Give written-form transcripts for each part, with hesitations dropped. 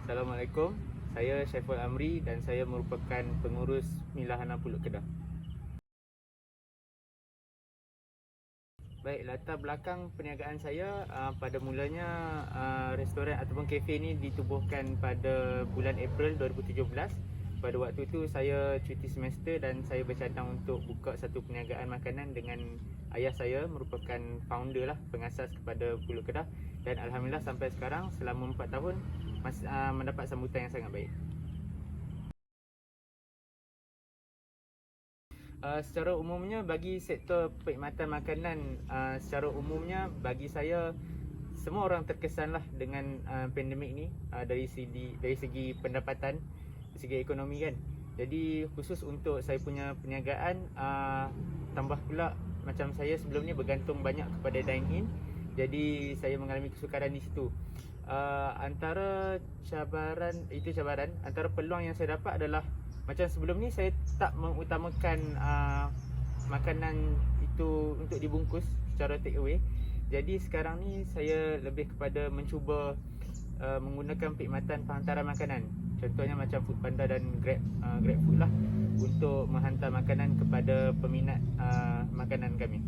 Assalamualaikum, saya Syaiful Amri dan saya merupakan pengurus Milahana Pulut Kedah. Baik, latar belakang perniagaan saya pada mulanya restoran ataupun kafe ni ditubuhkan pada bulan April 2017. Pada waktu itu saya cuti semester dan saya bercadang untuk buka satu perniagaan makanan dengan ayah saya merupakan founder lah, pengasas kepada Pulut Kedah, dan alhamdulillah sampai sekarang selama 4 tahun mendapat sambutan yang sangat baik. Secara umumnya bagi sektor perkhidmatan makanan, secara umumnya bagi saya semua orang terkesanlah dengan pandemik ni, dari segi pendapatan, dari segi ekonomi kan. Jadi khusus untuk saya punya perniagaan, tambah pula macam saya sebelum ni bergantung banyak kepada dine in, jadi saya mengalami kesukaran di situ. Antara cabaran, antara peluang yang saya dapat adalah macam sebelum ni saya tak mengutamakan makanan itu untuk dibungkus secara take away. Jadi sekarang ni saya lebih kepada mencuba menggunakan perkhidmatan penghantaran makanan. Contohnya macam Foodpanda dan GrabFood lah, untuk menghantar makanan kepada peminat makanan kami.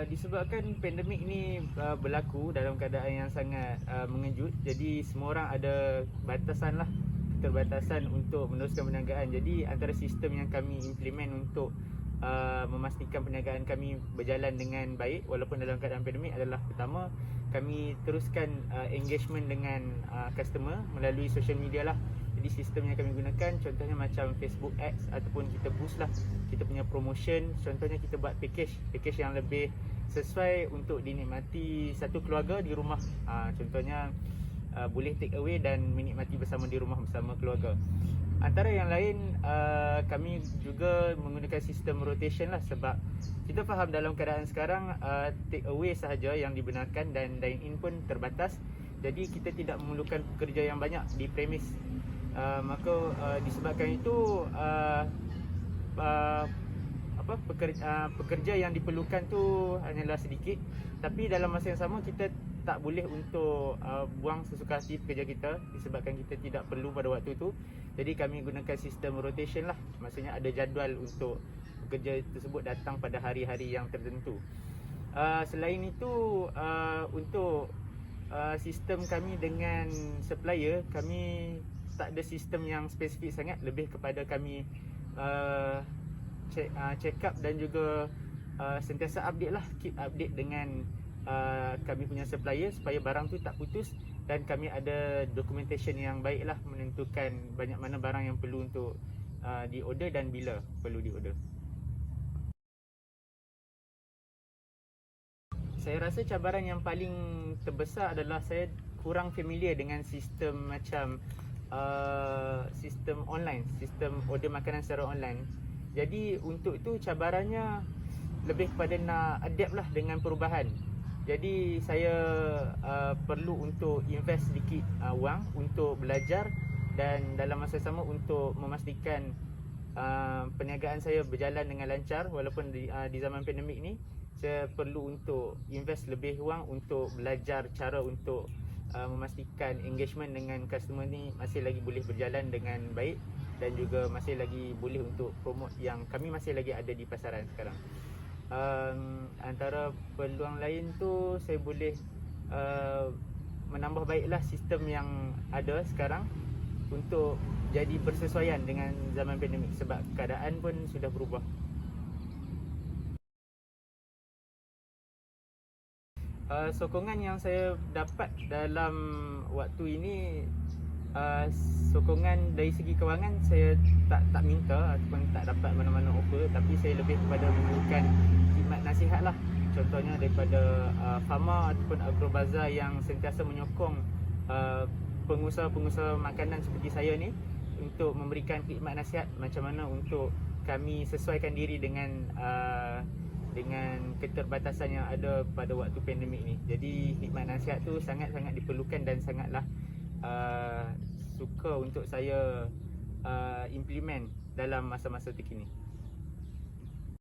Disebabkan pandemik ni berlaku dalam keadaan yang sangat mengejut, jadi semua orang ada batasan lah, keterbatasan untuk meneruskan perniagaan. Jadi antara sistem yang kami implement untuk memastikan perniagaan kami berjalan dengan baik walaupun dalam keadaan pandemik adalah, pertama, kami teruskan engagement dengan customer melalui social media lah. Jadi sistem yang kami gunakan contohnya macam Facebook Ads, ataupun kita boost lah kita punya promotion. Contohnya kita buat package yang lebih sesuai untuk dinikmati satu keluarga di rumah. Contohnya boleh take away dan menikmati bersama di rumah bersama keluarga. Antara yang lain, kami juga menggunakan sistem rotation lah, sebab kita faham dalam keadaan sekarang take away sahaja yang dibenarkan dan dine in pun terbatas. Jadi kita tidak memerlukan pekerja yang banyak di premis. Maka disebabkan itu pekerja yang diperlukan tu hanyalah sedikit, tapi dalam masa yang sama kita tak boleh untuk buang sesuka hati pekerja kita disebabkan kita tidak perlu pada waktu itu. Jadi kami gunakan sistem rotation lah, maksudnya ada jadual untuk pekerja tersebut datang pada hari-hari yang tertentu. Selain itu, untuk sistem kami dengan supplier, kami tak ada sistem yang spesifik sangat, lebih kepada kami check up dan juga sentiasa update lah, keep update dengan kami punya supplier supaya barang tu tak putus, dan kami ada documentation yang baik lah, menentukan banyak mana barang yang perlu untuk diorder dan bila perlu diorder. Saya rasa cabaran yang paling terbesar adalah saya kurang familiar dengan sistem macam sistem online, sistem order makanan secara online. Jadi untuk itu cabarannya lebih kepada nak adapt lah dengan perubahan. Jadi saya perlu untuk invest sedikit wang untuk belajar, dan dalam masa sama untuk memastikan perniagaan saya berjalan dengan lancar walaupun di zaman pandemik ni. Saya perlu untuk invest lebih wang untuk belajar cara untuk memastikan engagement dengan customer ni masih lagi boleh berjalan dengan baik, dan juga masih lagi boleh untuk promote yang kami masih lagi ada di pasaran sekarang. Antara peluang lain tu, saya boleh menambah baiklah sistem yang ada sekarang untuk jadi bersesuaian dengan zaman pandemik, sebab keadaan pun sudah berubah. Sokongan yang saya dapat dalam waktu ini, sokongan dari segi kewangan saya tak minta ataupun tak dapat mana-mana offer, tapi saya lebih kepada memberikan khidmat nasihat lah. Contohnya daripada Fama ataupun Agrobazar yang sentiasa menyokong pengusaha-pengusaha makanan seperti saya ni untuk memberikan khidmat nasihat macam mana untuk kami sesuaikan diri dengan keterbatasan yang ada pada waktu pandemik ni. Jadi khidmat nasihat tu sangat-sangat diperlukan dan sangatlah suka untuk saya implement dalam masa-masa terkini.